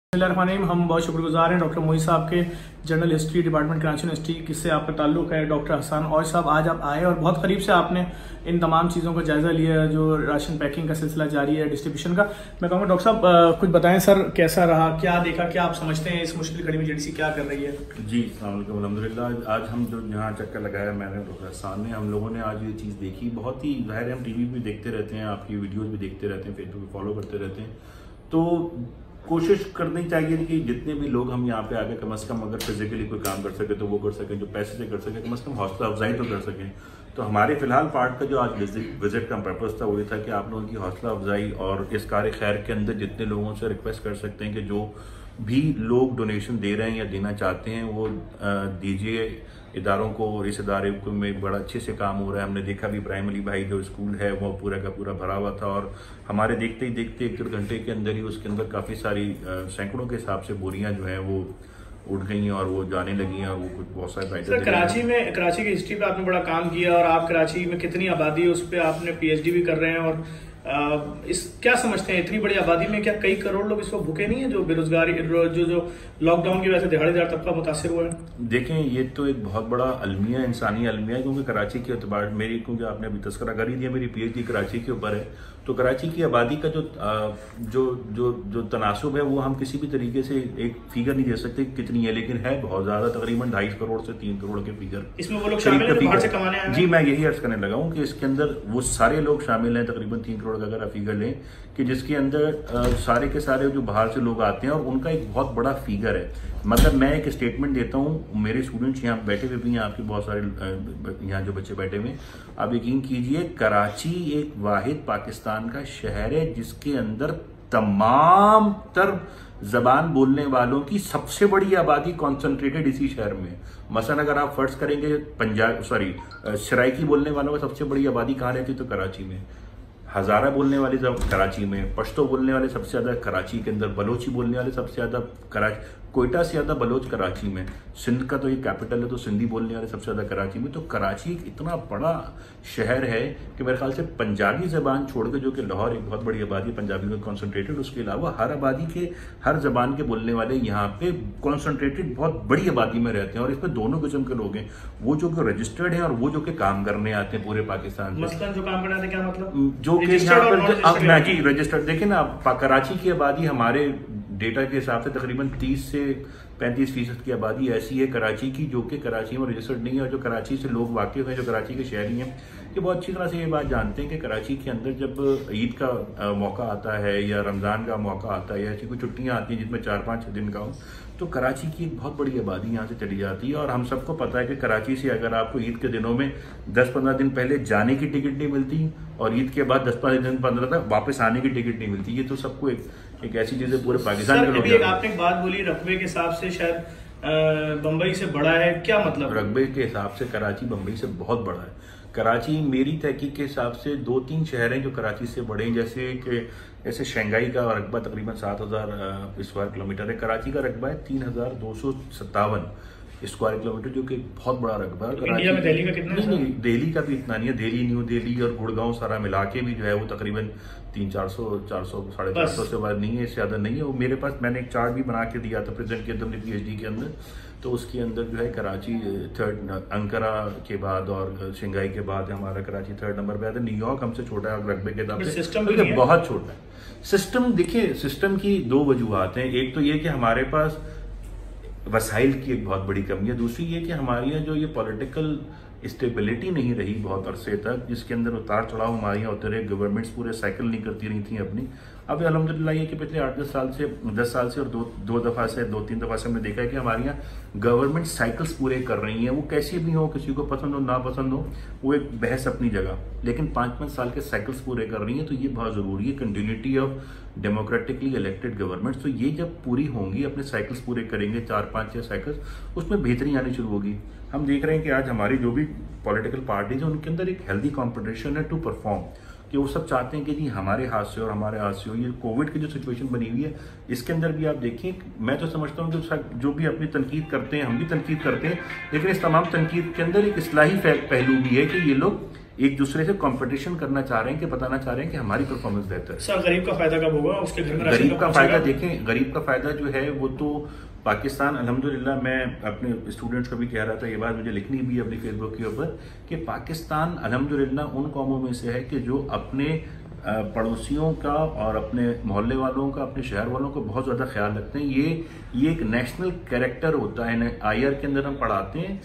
बिस्मिल्लाहिर्रहमानिर्रहीम। हम बहुत शुक्रगुजार हैं डॉक्टर मोई साहब के, general history department Karachi university, किससे आपका ताल्लुक है। डॉक्टर हसन और साहब आज आप आए और बहुत करीब से आपने इन तमाम चीज़ों का जायज़ा लिया जो राशन पैकिंग का सिलसिला जारी है, डिस्ट्रीब्यूशन का। मैं कहूँगा डॉक्टर साहब कुछ बताएं सर, कैसा रहा, क्या देखा, क्या आप समझते हैं इस मुश्किल घड़ी में जेडीसी क्या कर रही है। जी अस्सलाम अल्हम्दुलिल्लाह। आज हम जो यहाँ चक्कर लगाया मैंने डॉक्टर हसन ने, हम लोगों ने आज ये चीज़ देखी। बहुत ही ज़ाहिर है, हम टीवी भी देखते रहते हैं, आपकी वीडियोज़ भी देखते रहते हैं, फेसबुक पे फॉलो करते रहते हैं, तो कोशिश करनी चाहिए कि जितने भी लोग हम यहाँ पे आके कम से कम अगर फिजिकली कोई काम कर सके तो वो कर सकें, जो पैसे से कर सके कम से कम हौसला अफजाई तो कर सकें। तो हमारे फिलहाल पार्ट का जो आज विजिट का पर्पज़ था वो ये था कि आप लोगों की हौसला अफजाई और इस कार्य खैर के अंदर जितने लोगों से रिक्वेस्ट कर सकते हैं कि जो भी लोग डोनेशन दे रहे हैं या देना चाहते हैं वो दीजिए इदारों को, और इस इदारे को में बड़ा अच्छे से काम हो रहा है। हमने देखा भी प्राइमरी भाई जो स्कूल है वो पूरा का पूरा भरा हुआ था, और हमारे देखते ही देखते 1-1.5 घंटे के अंदर ही उसके अंदर काफ़ी सारी सैकड़ों के हिसाब से बोरियां जो हैं वो उठ गई हैं और वो जाने लगी हैं, और वो कुछ बहुत सारे सर कराची की हिस्ट्री पे आपने बड़ा काम किया, और आप कराची में कितनी आबादी है उस पर आपने पीएचडी भी कर रहे हैं, और इस क्या समझते हैं इतनी बड़ी आबादी में क्या कई करोड़ लोग इस वक्त भूखे नहीं है, जो बेरोजगारी जो लॉकडाउन की वजह से दिहाड़ीदार तबका मुतासिर हुआ है। देखें, ये तो एक बहुत बड़ा अलमिया, इंसानी अलमिया है, क्योंकि कराची के अतबार मेरी, क्योंकि आपने अभी तस्करा कर ही दिया, मेरी पीएचडी कराची के ऊपर है, तो कराची की आबादी का जो तनासुब है वो हम किसी भी तरीके से एक फिगर नहीं दे सकते कितनी है, लेकिन है बहुत ज्यादा, तकरीबन 2.5 करोड़ से 3 करोड़ के फिगर इसमें वो लोग शामिल हैं जो बाहर से कमाने आए हैं। जी, मैं यही अर्ज करने लगा हूँ कि इसके अंदर वो सारे लोग शामिल हैं, तकरीबन 3 करोड़ का अगर आप फिगर लें, कि जिसके अंदर सारे के सारे जो बाहर से लोग आते हैं और उनका एक बहुत बड़ा फिगर है। मतलब मैं एक स्टेटमेंट देता हूँ, मेरे स्टूडेंट्स यहाँ बैठे हुए भी हैं, आपके बहुत सारे यहाँ जो बच्चे बैठे हुए, आप यकीन कीजिए कराची एक वाहिद पाकिस्तान का शहर है जिसके अंदर तमाम तर जबान बोलने वालों की सबसे बड़ी आबादी कॉन्सेंट्रेटेड इसी शहर में। मसलन अगर आप फर्ज करेंगे सराइकी बोलने वालों का सबसे बड़ी आबादी कहाँ रहती तो कराची में, हज़ारा बोलने वाले कराची में, पश्तो बोलने वाले सबसे ज़्यादा कराची के अंदर, बलोची बोलने वाले सबसे ज़्यादा कराची, कोयटा से ज़्यादा बलोच कराची में, सिंध का तो ये कैपिटल है तो सिंधी बोलने वाले सबसे ज़्यादा कराची में। तो कराची एक इतना बड़ा शहर है कि मेरे ख्याल से पंजाबी ज़बान छोड़ के, जो कि लाहौर एक बहुत बड़ी आबादी पंजाबी में कॉन्सेंट्रेटेड, उसके अलावा हर आबादी के हर ज़बान के बोलने वाले यहाँ पे कॉन्सेंट्रेटेड बहुत बड़ी आबादी में रहते हैं, और इसमें दोनों किस्म के लोग हैं, वो जो कि रजिस्टर्ड हैं और वो जो कि काम करने आते हैं पूरे पाकिस्तान में। मसलन जो काम करने आते हैं क्या मतलब, जो कि यहाँ पर जी रजिस्टर्ड, देखें ना, कराची की आबादी हमारे डेटा के हिसाब से तकरीबन 30 से 35% की आबादी ऐसी है कराची की जो कि कराची में रजिस्टर्ड नहीं है, और जो कराची से लोग वाकिफ हैं, जो कराची के शहरी हैं, ये बहुत अच्छी तरह से ये बात जानते हैं कि कराची के अंदर जब ईद का मौका आता है या रमज़ान का मौका आता है या ऐसी कोई छुट्टियाँ आती हैं जिसमें 4-5 दिन का हो, तो कराची की एक बहुत बड़ी आबादी यहाँ से चली जाती है। और हम सबको पता है कि कराची से अगर आपको ईद के दिनों में 10-15 दिन पहले जाने की टिकट नहीं मिलती, और ईद के बाद 10-15 दिन 15 तक वापस आने की टिकट नहीं मिलती, ये तो सबको एक ऐसी चीज़ है पूरे पाकिस्तान के लोग। आपने एक बात बोली रकबे के हिसाब से शायद बम्बई से बड़ा है, क्या मतलब? रकबे के हिसाब से कराची बम्बई से बहुत बड़ा है। कराची मेरी तहकीक के हिसाब से 2-3 शहर हैं जो कराची से बड़े हैं, जैसे शंघाई का रकबा तकरीबन 7,000 स्क्वायर किलोमीटर है, कराची का रकबा है 3,257 स्क्वायर किलोमीटर, जो कि बहुत बड़ा रकबा है। इंडिया में दिल्ली का कितना है? नहीं, दिल्ली का भी इतना नहीं है, दिल्ली, न्यू दिल्ली और गुड़गांव सारा मिला के भी जो है वो तकरीबन 300-400 450 से बाद नहीं है, इससे ज़्यादा नहीं है। वो मेरे पास मैंने एक चार्ट भी बना के दिया था प्रेजेंट के अंदर पीएचडी के अंदर, तो उसके अंदर जो है कराची थर्ड, अंकारा के बाद और शंघाई के बाद हमारा कराची 3rd नंबर पे आता है। न्यूयॉर्क हमसे छोटा है रकबे के हिसाब से, बहुत छोटा है सिस्टम। देखिए, सिस्टम की 2 वजूहत हैं, एक तो ये कि हमारे पास वसाइल की एक बहुत बड़ी कमी है, दूसरी ये कि हमारे यहाँ जो ये पॉलिटिकल स्टेबिलिटी नहीं रही बहुत अरसे तक, जिसके अंदर उतार चढ़ाव हमारे यहाँ होते रहे, गवर्नमेंट्स पूरे साइकिल नहीं करती रही थी अपनी। अब अल्हम्दुलिल्लाह ये कि पिछले 8-10 साल से और दो दफ़ा से 2-3 दफ़ा से हमने देखा है कि हमारे यहाँ गवर्नमेंट साइकिल्स पूरे कर रही हैं, वो कैसी भी हो, किसी को पसंद हो ना पसंद हो, वो एक बहस अपनी जगह, लेकिन 5-5 साल के साइकिल्स पूरे कर रही हैं, तो ये बहुत ज़रूरी है, continuity of democratically elected governments. तो ये जब पूरी होंगी, अपने साइकिल्स पूरे करेंगे 4-5-6 साइकिल्स, उसमें बेहतरी आनी शुरू होगी। हम देख रहे हैं कि आज हमारी जो भी पॉलिटिकल पार्टीज हैं उनके अंदर एक हेल्दी कॉम्पिटिशन है टू परफॉर्म, कि वो सब चाहते हैं कि जी हमारे हाथ से और हमारे हाथ से हो। ये कोविड की जो सिचुएशन बनी हुई है, इसके अंदर भी आप देखिए, मैं तो समझता हूँ कि जो भी अपनी तनकीद करते हैं, हम भी तनकीद करते हैं, लेकिन इस तमाम तनकीद के अंदर एक इस्लाही पहलू भी है कि ये लोग एक दूसरे से कंपटीशन करना चाह रहे हैं, कि बताना चाह रहे हैं कि हमारी परफॉर्मेंस बेहतर है। सर गरीब का फायदा कब होगा? उसके घर में गरीब का फायदा देखें, गरीब का फायदा जो है वो तो पाकिस्तान, अल्हम्दुलिल्लाह मैं अपने स्टूडेंट्स को भी कह रहा था, ये बात मुझे लिखनी भी है अपनी फेसबुक के ऊपर, कि पाकिस्तान अल्हम्दुलिल्लाह उन कौमों में से है कि जो अपने पड़ोसियों का और अपने मोहल्ले वालों का, अपने शहर वालों का बहुत ज़्यादा ख्याल रखते हैं। ये एक नेशनल कैरेक्टर होता है। IR के अंदर हम पढ़ाते हैं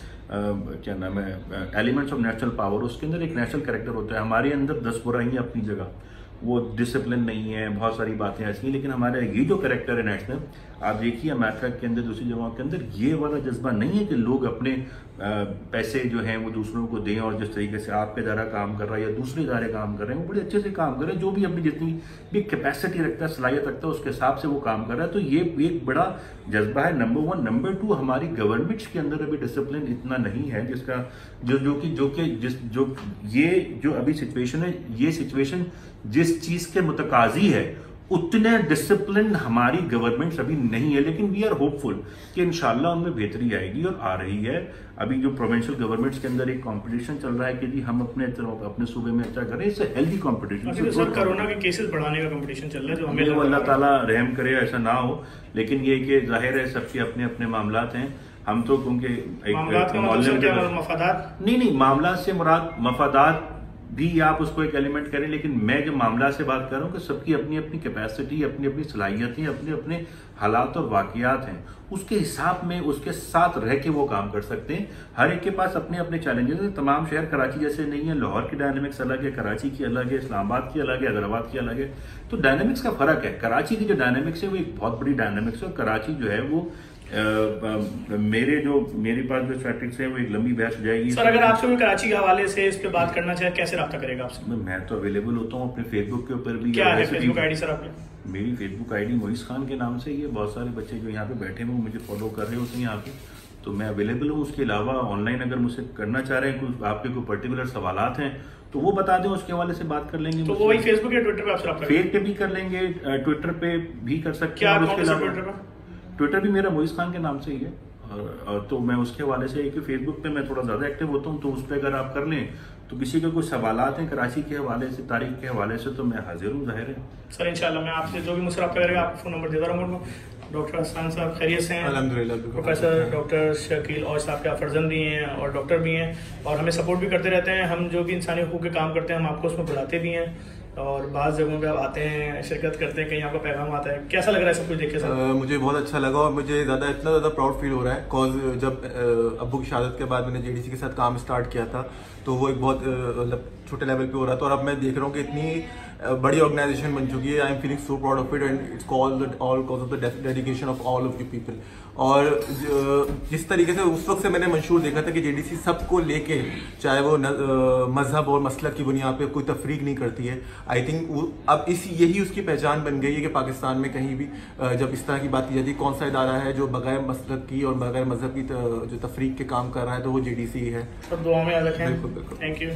क्या नाम है, एलिमेंट्स ऑफ नेशनल पावर, उसके अंदर एक नेशनल कैरेक्टर होता है। हमारे अंदर 10 बुराइयाँ अपनी जगह, वो डिसिप्लिन नहीं है, बहुत सारी बातें ऐसी हैं, लेकिन हमारा ये जो कैरेक्टर है नेशनल, आप देखिए अमेरिका के अंदर, दूसरी जगहों के अंदर ये वाला जज्बा नहीं है कि लोग अपने पैसे जो हैं वो दूसरों को दें, और जिस तरीके से आपका इदारा काम कर रहा है या दूसरे इदारे काम कर रहे हैं वो बड़े अच्छे से काम कर रहे हैं, जो भी अपनी जितनी भी कैपेसिटी रखता है, सलाहियत रखता है, उसके हिसाब से वो काम कर रहा है। तो ये एक बड़ा जज्बा है, नंबर 1। नंबर 2, हमारी गवर्नमेंट्स के अंदर अभी डिसिप्लिन इतना नहीं है, जिसका जो अभी सिचुएशन है, ये सिचुएशन जिस चीज के मुतकाजी है, उतने डिसिप्लिन हमारी गवर्नमेंट अभी नहीं है। लेकिन वी आर होपफुल कि इंशाल्लाह उनमें बेहतरी आएगी और आ रही है। अभी जो प्रोविंशियल गवर्नमेंट्स के अंदर एक कंपटीशन चल रहा है कि जी हम अपने सूबे में अच्छा करें, इससे हेल्दी कंपटीशन। सर कोरोना के केसेस बढ़ाने का कंपटीशन चल रहा है, जो हमें अल्लाह ताला रहम करे ऐसा ना हो, लेकिन ये कि जाहिर है सबके अपने अपने मामलात हैं। हम तो क्योंकि मफादात नहीं, मामला से मुराद मफादात भी आप उसको एक एलिमेंट करें, लेकिन मैं जो मामला से बात कर रहा हूँ कि सबकी अपनी अपनी कैपेसिटी, अपनी अपनी सलाहियतें, अपने अपने हालात और वाकयात हैं, उसके हिसाब में उसके साथ रह के वो काम कर सकते हैं। हर एक के पास अपने अपने चैलेंजेस हैं। तमाम शहर कराची जैसे नहीं है, लाहौर की डायनेमिक्स अलग है, कराची की अलग है, इस्लामाबाद की अलग है, हैदराबाद की अलग है, तो डायनेमिक्स का फर्क है। कराची की जो डायनेमिक्स है वो एक बहुत बड़ी डायनेमिक्स है, और कराची जो है वो मेरे पास जो स्टैटिस्टिक्स है वो एक लंबी बहस हो जाएगी। सर अगर आपसे कोई कराची के हवाले से इस पे बात करना चाहे, कैसे रब्ता करेगा आपसे? मैं तो अवेलेबल होता हूँ अपने फेसबुक के ऊपर भी। क्या है फेसबुक आईडी सर आपने? मेरी फेसबुक आईडी मोइस खान के नाम से ही है। बहुत सारे बच्चे जो यहाँ पे बैठे हुए मुझे फॉलो कर रहे होते हैं यहाँ पे, तो मैं अवेलेबल हूँ। उसके अलावा ऑनलाइन अगर मुझसे करना चाह रहे हैं, कुछ आपके कोई पर्टिकुलर सवालात हैं तो वो बता दें, उसके हवाले से बात कर लेंगे। तो वही फेसबुक या ट्विटर पे आपसे रब्ता फेस पे भी कर लेंगे, ट्विटर पे भी कर सकते हैं। ट्विटर भी मेरा मोइस खान के नाम से ही है, और तो मैं उसके हवाले से कि फेसबुक पे मैं थोड़ा ज़्यादा एक्टिव होता हूँ, तो उस पर अगर आप कर लें तो किसी के कुछ सवालात हैं कराची के हवाले से, तारीख के हवाले से, तो मैं हाजिर हूँ, जाहिर है। सर इंशाल्लाह मैं आपसे जो भी मुझसे रब्ता करेगा आपको फ़ोन नंबर देता रहूँगा। डॉक्टर हसन साहब खैरियत से हैं? अल्हम्दुलिल्लाह। प्रोफेसर डॉक्टर शकील और साहब के फर्जंद भी हैं और डॉक्टर भी हैं, और हमें सपोर्ट भी करते रहते हैं। हम जो भी इंसानी हुकूक के काम करते हैं हम आपको उसमें बुलाते भी हैं, और बाज़ जगहों पे आप आते हैं, शिरकत करते हैं, कहीं आपका पैगाम आता है। कैसा लग रहा है सब कुछ देख के? सर मुझे बहुत अच्छा लगा, और मुझे इतना ज़्यादा प्राउड फील हो रहा है, कॉज जब अब्बू की शहादत के बाद मैंने JDC के साथ काम स्टार्ट किया था तो वो एक बहुत मतलब छोटे लेवल पे हो रहा था, और अब मैं देख रहा हूँ कि इतनी बड़ी ऑर्गेनाइजेशन बन चुकी है। I am feeling so proud of it, and it's all cause of the dedication of all of you people. और जिस तरीके से उस वक्त से मैंने मंशूर देखा था कि JDC सबको लेके, चाहे वो मजहब और मसलक की बुनियाद पे कोई तफरीक नहीं करती है, आई थिंक अब यही उसकी पहचान बन गई है कि पाकिस्तान में कहीं भी जब इस तरह की बात की जाती है, कौन सा इदारा है जो बगैर मसलक की और बगैर मजहब की जो तफरीक के काम कर रहा है, तो वो JDC है। सब दुआ में याद रखें। बिल्कुल बिल्कुल, थैंक यू।